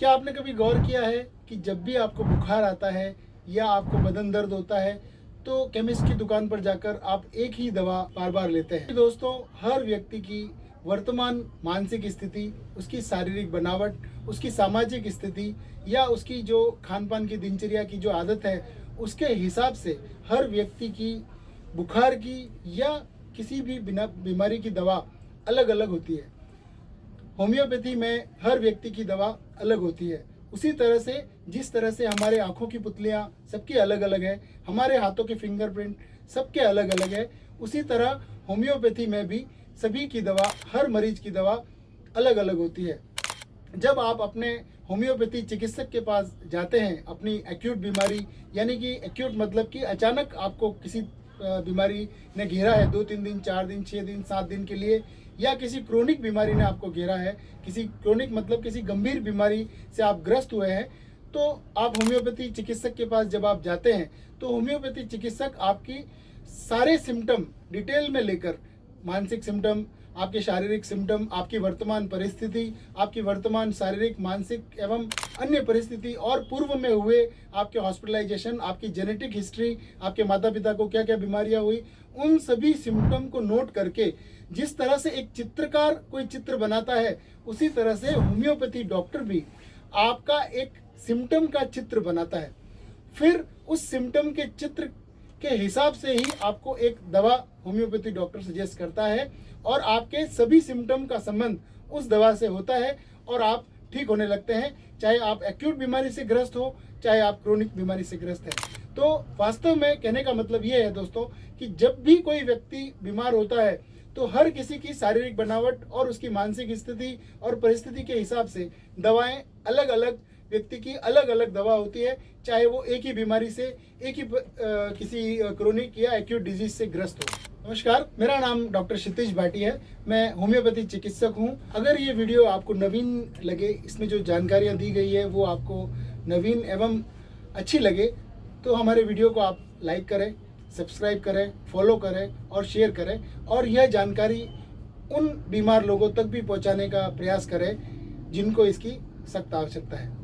क्या आपने कभी गौर किया है कि जब भी आपको बुखार आता है या आपको बदन दर्द होता है तो केमिस्ट की दुकान पर जाकर आप एक ही दवा बार बार लेते हैं। दोस्तों, हर व्यक्ति की वर्तमान मानसिक स्थिति, उसकी शारीरिक बनावट, उसकी सामाजिक स्थिति या उसकी जो खान पान की दिनचर्या की जो आदत है, उसके हिसाब से हर व्यक्ति की बुखार की या किसी भी बिना बीमारी की दवा अलग अलग होती है। होम्योपैथी में हर व्यक्ति की दवा अलग होती है। उसी तरह से जिस तरह से हमारे आँखों की पुतलियाँ सबकी अलग अलग है, हमारे हाथों के फिंगरप्रिंट सबके अलग अलग है, उसी तरह होम्योपैथी में भी सभी की दवा, हर मरीज की दवा अलग अलग होती है। जब आप अपने होम्योपैथी चिकित्सक के पास जाते हैं अपनी एक्यूट बीमारी, यानी कि एक्यूट मतलब कि अचानक आपको किसी बीमारी ने घेरा है 2-3 दिन, 4 दिन, 6 दिन, 7 दिन के लिए, या किसी क्रोनिक बीमारी ने आपको घेरा है, किसी क्रोनिक मतलब किसी गंभीर बीमारी से आप ग्रस्त हुए हैं, तो आप होम्योपैथी चिकित्सक के पास जब आप जाते हैं तो होम्योपैथी चिकित्सक आपकी सारे सिम्टम डिटेल में लेकर, मानसिक सिम्टम, आपके शारीरिक सिम्टम, आपकी वर्तमान परिस्थिति, आपकी वर्तमान शारीरिक, मानसिक एवं अन्य परिस्थिति और पूर्व में हुए आपके हॉस्पिटलाइजेशन, आपकी जेनेटिक हिस्ट्री, आपके माता पिता को क्या क्या बीमारियां हुई, उन सभी सिम्टम को नोट करके जिस तरह से एक चित्रकार कोई चित्र बनाता है, उसी तरह से होम्योपैथी डॉक्टर भी आपका एक सिम्टम का चित्र बनाता है। फिर उस सिम्टम के चित्र के हिसाब से ही आपको एक दवा होम्योपैथी डॉक्टर सजेस्ट करता है और आपके सभी सिम्टम का संबंध उस दवा से होता है और आप ठीक होने लगते हैं, चाहे आप एक्यूट बीमारी से ग्रस्त हो, चाहे आप क्रोनिक बीमारी से ग्रस्त हैं। तो वास्तव में कहने का मतलब ये है दोस्तों कि जब भी कोई व्यक्ति बीमार होता है तो हर किसी की शारीरिक बनावट और उसकी मानसिक स्थिति और परिस्थिति के हिसाब से दवाएं अलग अलग, व्यक्ति की अलग अलग दवा होती है, चाहे वो एक ही बीमारी से, एक ही किसी क्रोनिक या एक्यूट डिजीज से ग्रस्त हो। नमस्कार, मेरा नाम डॉक्टर क्षितिज भाटी है। मैं होम्योपैथी चिकित्सक हूँ। अगर ये वीडियो आपको नवीन लगे, इसमें जो जानकारियाँ दी गई है वो आपको नवीन एवं अच्छी लगे, तो हमारे वीडियो को आप लाइक करें, सब्सक्राइब करें, फॉलो करें और शेयर करें, और यह जानकारी उन बीमार लोगों तक भी पहुँचाने का प्रयास करें जिनको इसकी सख्त आवश्यकता है।